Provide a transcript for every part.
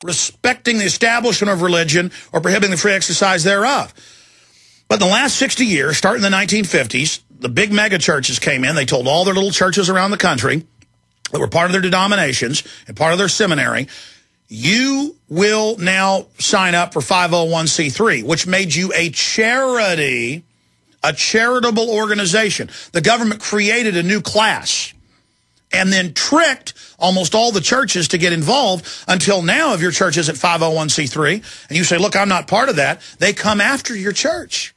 respecting the establishment of religion or prohibiting the free exercise thereof. But in the last 60 years, starting in the 1950s, the big mega churches came in. They told all their little churches around the country that were part of their denominations and part of their seminary, you will now sign up for 501c3, which made you a charity, a charitable organization. The government created a new class and then tricked almost all the churches to get involved until now. If your church isn't 501c3 and you say, look, I'm not part of that, they come after your church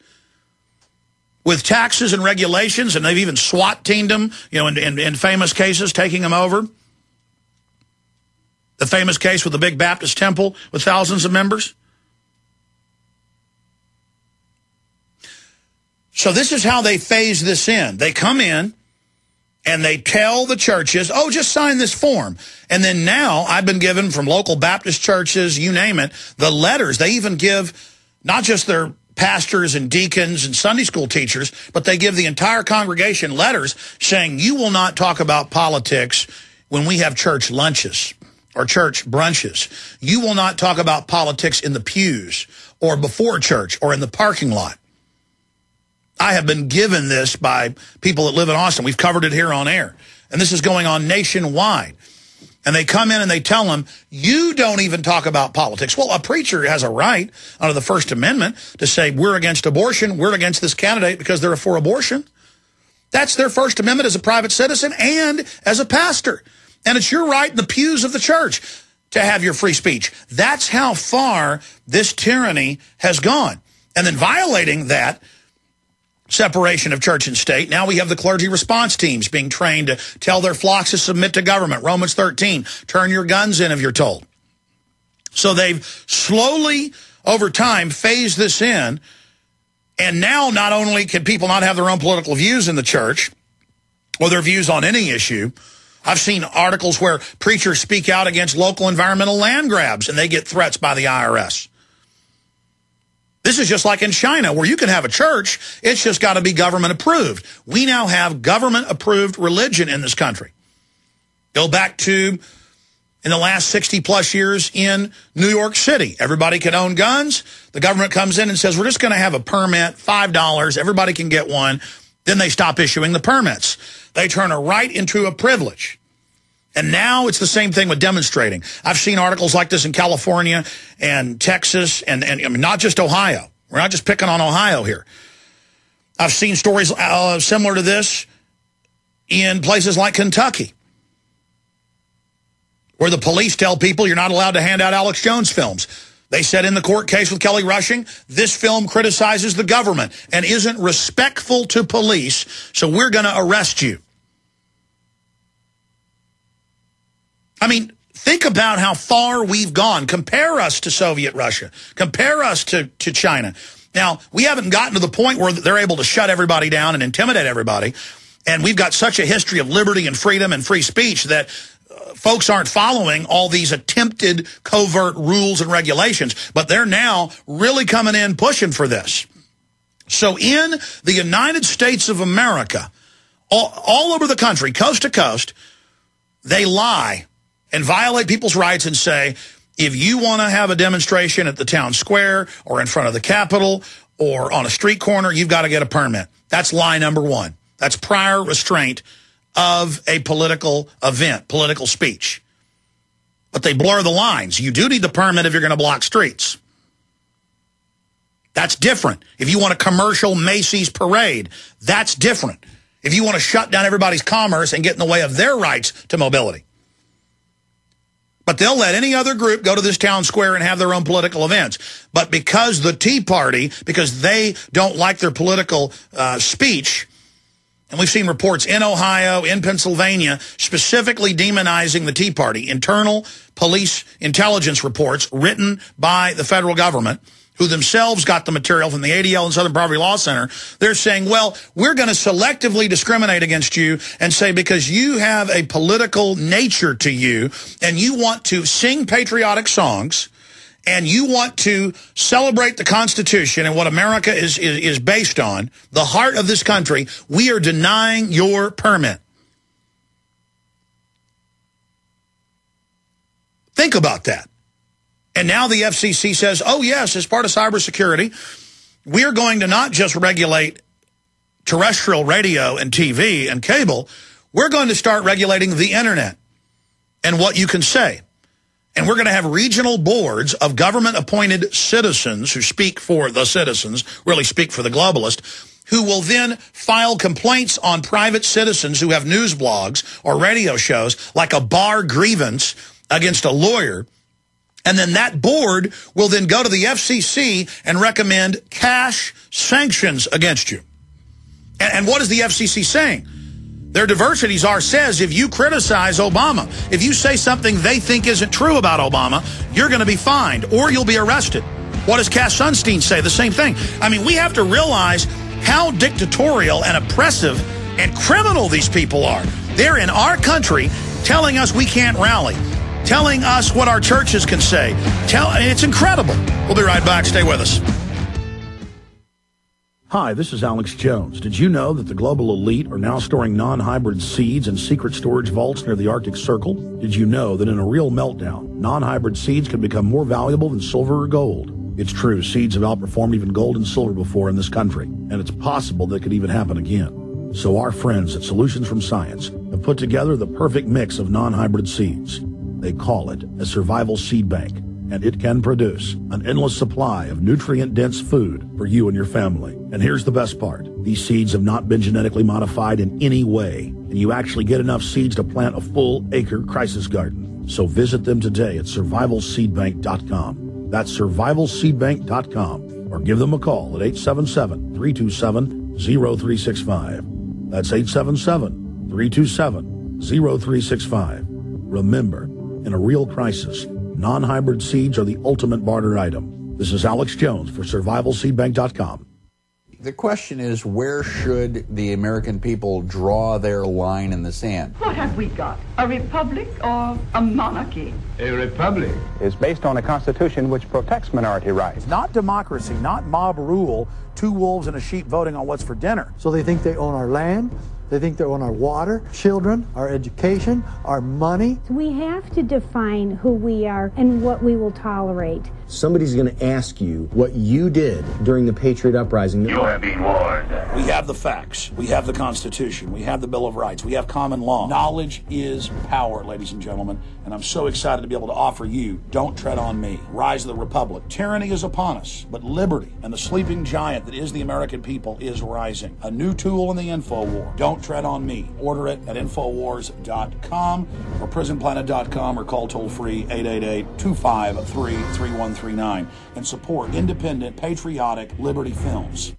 with taxes and regulations, and they've even SWAT teamed them, you know, in famous cases, taking them over. The famous case with the big Baptist temple with thousands of members. So this is how they phase this in. They come in and they tell the churches, oh, just sign this form. And then now I've been given from local Baptist churches, you name it, the letters. They even give not just their pastors and deacons and Sunday school teachers, but they give the entire congregation letters saying, you will not talk about politics when we have church lunches or church brunches. You will not talk about politics in the pews or before church or in the parking lot. I have been given this by people that live in Austin. We've covered it here on air. And this is going on nationwide. And they come in and they tell them, you don't even talk about politics. Well, a preacher has a right under the First Amendment to say, we're against abortion, we're against this candidate because they're for abortion. That's their First Amendment as a private citizen and as a pastor. And it's your right in the pews of the church to have your free speech. That's how far this tyranny has gone. And then violating that separation of church and state, now we have the clergy response teams being trained to tell their flocks to submit to government. Romans 13, turn your guns in if you're told. So they've slowly, over time, phased this in. And now not only can people not have their own political views in the church or their views on any issue, I've seen articles where preachers speak out against local environmental land grabs and they get threats by the IRS. This is just like in China, where you can have a church, it's just got to be government approved. We now have government approved religion in this country. Go back to in the last 60 plus years in New York City. Everybody can own guns. The government comes in and says, we're just going to have a permit, $5, everybody can get one. Then they stop issuing the permits. They turn a right into a privilege. And now it's the same thing with demonstrating. I've seen articles like this in California and Texas and I mean, not just Ohio. We're not just picking on Ohio here. I've seen stories similar to this in places like Kentucky, where the police tell people you're not allowed to hand out Alex Jones films. They said in the court case with Kelly Rushing, this film criticizes the government and isn't respectful to police, so we're going to arrest you. I mean, think about how far we've gone. Compare us to Soviet Russia. Compare us to China. Now, we haven't gotten to the point where they're able to shut everybody down and intimidate everybody. And we've got such a history of liberty and freedom and free speech that folks aren't following all these attempted covert rules and regulations. But they're now really coming in pushing for this. So in the United States of America, all over the country, coast to coast, they lie and violate people's rights and say, if you want to have a demonstration at the town square or in front of the Capitol or on a street corner, you've got to get a permit. That's lie number one. That's prior restraint of a political event, political speech. But they blur the lines. You do need the permit if you're going to block streets. That's different. If you want a commercial Macy's parade, that's different. If you want to shut down everybody's commerce and get in the way of their rights to mobility. But they'll let any other group go to this town square and have their own political events. But because the Tea Party, because they don't like their political speech, and we've seen reports in Ohio, in Pennsylvania, specifically demonizing the Tea Party, internal police intelligence reports written by the federal government, who themselves got the material from the ADL and Southern Poverty Law Center, they're saying, well, we're going to selectively discriminate against you and say because you have a political nature to you and you want to sing patriotic songs and you want to celebrate the Constitution and what America is based on, the heart of this country, we are denying your permit. Think about that. And now the FCC says, oh, yes, as part of cybersecurity, we're going to not just regulate terrestrial radio and TV and cable. We're going to start regulating the internet and what you can say. And we're going to have regional boards of government-appointed citizens who speak for the citizens, really speak for the globalist, who will then file complaints on private citizens who have news blogs or radio shows, like a bar grievance against a lawyer. And then that board will then go to the FCC and recommend cash sanctions against you. And what is the FCC saying? Their diversity czar says if you criticize Obama, if you say something they think isn't true about Obama, you're going to be fined or you'll be arrested. What does Cass Sunstein say? The same thing. I mean, we have to realize how dictatorial and oppressive and criminal these people are. They're in our country telling us we can't rally, telling us what our churches can say. It's incredible. We'll be right back. Stay with us. Hi, this is Alex Jones. Did you know that the global elite are now storing non-hybrid seeds in secret storage vaults near the Arctic Circle? Did you know that in a real meltdown, non-hybrid seeds can become more valuable than silver or gold? It's true, seeds have outperformed even gold and silver before in this country, and it's possible that could even happen again. So our friends at Solutions from Science have put together the perfect mix of non-hybrid seeds. They call it a survival seed bank, and it can produce an endless supply of nutrient-dense food for you and your family. And here's the best part. These seeds have not been genetically modified in any way, and you actually get enough seeds to plant a full-acre crisis garden. So visit them today at survivalseedbank.com. That's survivalseedbank.com, or give them a call at 877-327-0365. That's 877-327-0365. Remember, in a real crisis, non-hybrid seeds are the ultimate barter item. This is Alex Jones for survivalseedbank.com. The question is, where should the American people draw their line in the sand? What have we got? A republic or a monarchy? A republic is based on a constitution which protects minority rights. Not democracy, not mob rule, two wolves and a sheep voting on what's for dinner. So they think they own our land, they think they own our water, children, our education, our money. We have to define who we are and what we will tolerate. Somebody's going to ask you what you did during the Patriot Uprising. You have been warned. We have the facts. We have the Constitution. We have the Bill of Rights. We have common law. Knowledge is power, ladies and gentlemen. And I'm so excited to be able to offer you Don't Tread on Me, Rise of the Republic. Tyranny is upon us, but liberty and the sleeping giant that is the American people is rising. A new tool in the info war. Don't Tread on Me. Order it at Infowars.com or PrisonPlanet.com or call toll-free 888-253-3139 and support independent, patriotic Liberty films.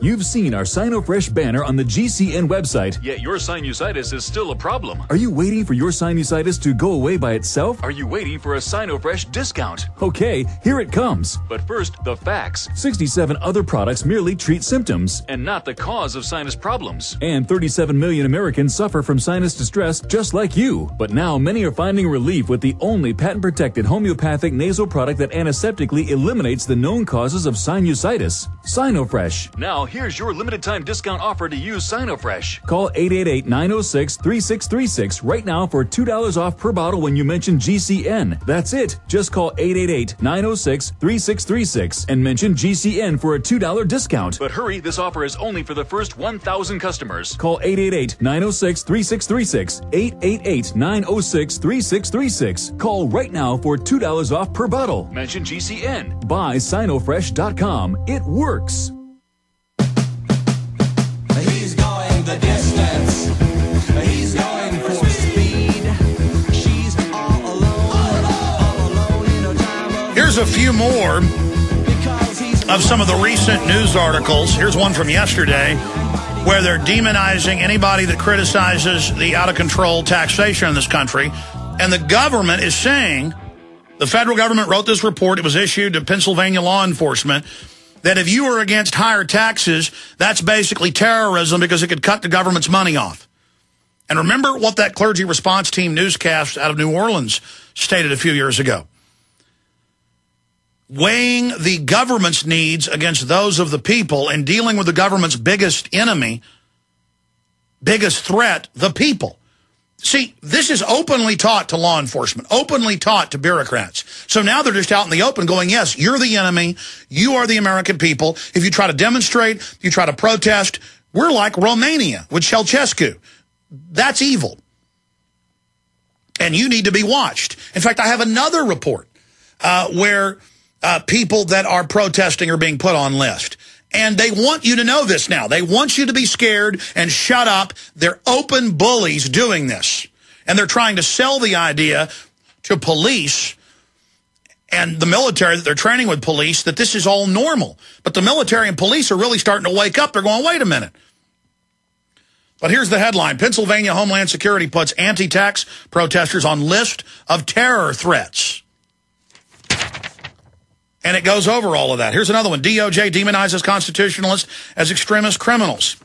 You've seen our SinoFresh banner on the GCN website, yet your sinusitis is still a problem. Are you waiting for your sinusitis to go away by itself? Are you waiting for a SinoFresh discount? Okay, here it comes. But first, the facts. 67 other products merely treat symptoms and not the cause of sinus problems. And 37 million Americans suffer from sinus distress just like you. But now many are finding relief with the only patent-protected homeopathic nasal product that antiseptically eliminates the known causes of sinusitis. SinoFresh. Now, here's your limited-time discount offer to use SinoFresh. Call 888-906-3636 right now for $2 off per bottle when you mention GCN. That's it. Just call 888-906-3636 and mention GCN for a $2 discount. But hurry, this offer is only for the first 1,000 customers. Call 888-906-3636. 888-906-3636. Call right now for $2 off per bottle. Mention GCN. Buy SinoFresh.com. It works. He's going the distance. He's going for speed. She's all alone in a time of... Here's a few more of some of the recent news articles. Here's one from yesterday where they're demonizing anybody that criticizes the out-of-control taxation in this country. And the government is saying, the federal government wrote this report, it was issued to Pennsylvania law enforcement, that if you are against higher taxes, that's basically terrorism because it could cut the government's money off. And remember what that clergy response team newscast out of New Orleans stated a few years ago. Weighing the government's needs against those of the people and dealing with the government's biggest enemy, biggest threat, the people. See, this is openly taught to law enforcement, openly taught to bureaucrats. So now they're just out in the open going, yes, you're the enemy. You are the American people. If you try to demonstrate, you try to protest, we're like Romania with Ceausescu. That's evil. And you need to be watched. In fact, I have another report where people that are protesting are being put on list. And they want you to know this now. They want you to be scared and shut up. They're open bullies doing this. And they're trying to sell the idea to police and the military that they're training with police that this is all normal. But the military and police are really starting to wake up. They're going, wait a minute. But here's the headline. Pennsylvania Homeland Security puts anti-tax protesters on list of terror threats. And it goes over all of that. Here's another one. DOJ demonizes constitutionalists as extremist criminals.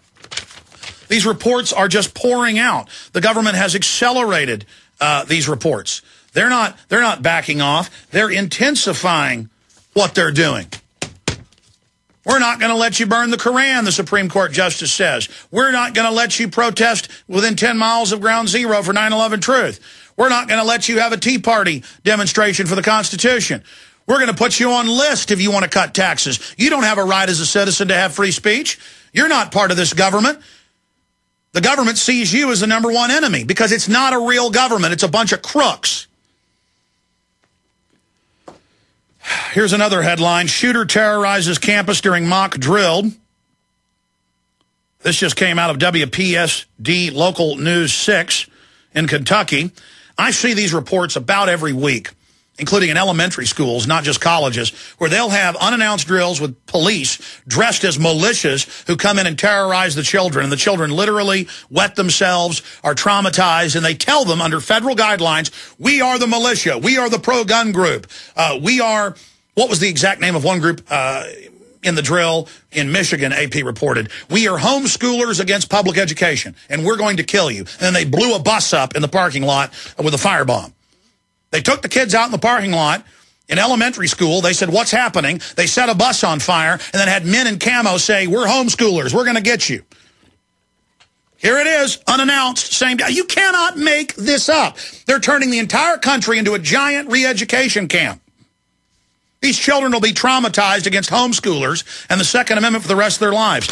These reports are just pouring out. The government has accelerated these reports. They're not backing off. They're intensifying what they're doing. We're not going to let you burn the Koran, the Supreme Court justice says. We're not going to let you protest within 10 miles of Ground Zero for 9/11 truth. We're not going to let you have a Tea Party demonstration for the Constitution. We're going to put you on list if you want to cut taxes. You don't have a right as a citizen to have free speech. You're not part of this government. The government sees you as the #1 enemy because it's not a real government. It's a bunch of crooks. Here's another headline. Shooter terrorizes campus during mock drill. This just came out of WPSD Local News 6 in Kentucky. I see these reports about every week, including in elementary schools, not just colleges, where they'll have unannounced drills with police dressed as militias who come in and terrorize the children. And the children literally wet themselves, are traumatized, and they tell them under federal guidelines, we are the militia, we are the pro-gun group, we are, what was the exact name of one group in the drill in Michigan, AP reported, we are homeschoolers against public education, and we're going to kill you. And they blew a bus up in the parking lot with a firebomb. They took the kids out in the parking lot in elementary school. They said, what's happening? They set a bus on fire and then had men in camo say, we're homeschoolers. We're going to get you. Here it is, unannounced, same day. You cannot make this up. They're turning the entire country into a giant re-education camp. These children will be traumatized against homeschoolers and the Second Amendment for the rest of their lives.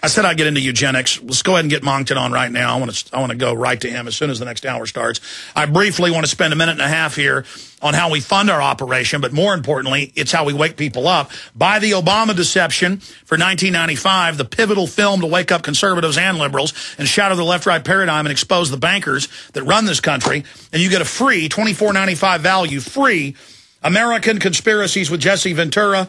I said I'd get into eugenics. Let's go ahead and get Monckton on right now. I want to go right to him as soon as the next hour starts. I briefly want to spend a minute and a half here on how we fund our operation, but more importantly, it's how we wake people up. By the Obama deception for 1995, the pivotal film to wake up conservatives and liberals and shatter the left-right paradigm and expose the bankers that run this country, and you get a free $24.95 value, free American Conspiracies with Jesse Ventura.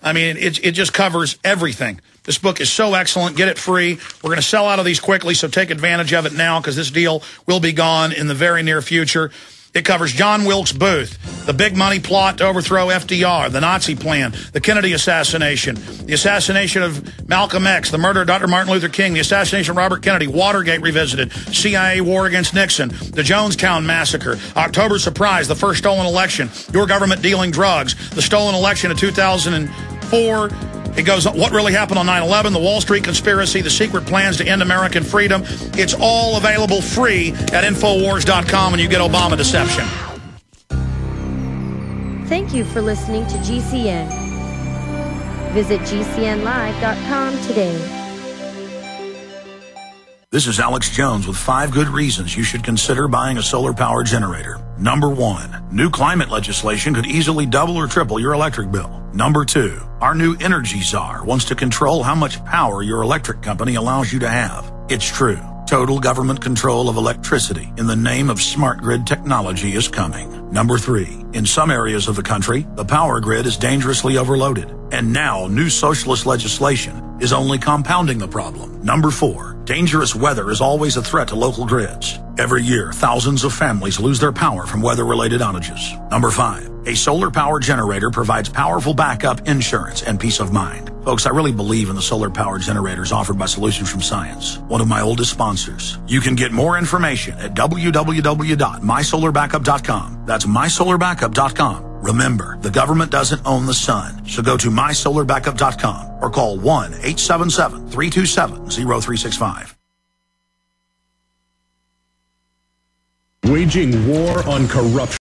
I mean, it just covers everything. This book is so excellent. Get it free. We're going to sell out of these quickly, so take advantage of it now because this deal will be gone in the very near future. It covers John Wilkes Booth, the big money plot to overthrow FDR, the Nazi plan, the Kennedy assassination, the assassination of Malcolm X, the murder of Dr. Martin Luther King, the assassination of Robert Kennedy, Watergate revisited, CIA war against Nixon, the Jonestown massacre, October surprise, the first stolen election, your government dealing drugs, the stolen election of 2004. It goes, what really happened on 9/11, the Wall Street conspiracy, the secret plans to end American freedom. It's all available free at Infowars.com when you get Obama deception. Thank you for listening to GCN. Visit GCNlive.com today. This is Alex Jones with 5 good reasons you should consider buying a solar power generator. Number 1, new climate legislation could easily double or triple your electric bill. Number 2, our new energy czar wants to control how much power your electric company allows you to have. It's true. Total government control of electricity in the name of smart grid technology is coming. Number 3, in some areas of the country, the power grid is dangerously overloaded. And now new socialist legislation is only compounding the problem. Number 4, dangerous weather is always a threat to local grids. Every year, thousands of families lose their power from weather-related outages. Number 5, a solar power generator provides powerful backup insurance and peace of mind. Folks, I really believe in the solar power generators offered by Solutions from Science, one of my oldest sponsors. You can get more information at www.mysolarbackup.com. That's mysolarbackup.com. Remember, the government doesn't own the sun, so go to mysolarbackup.com or call 1-877-327-0365. Waging war on corruption.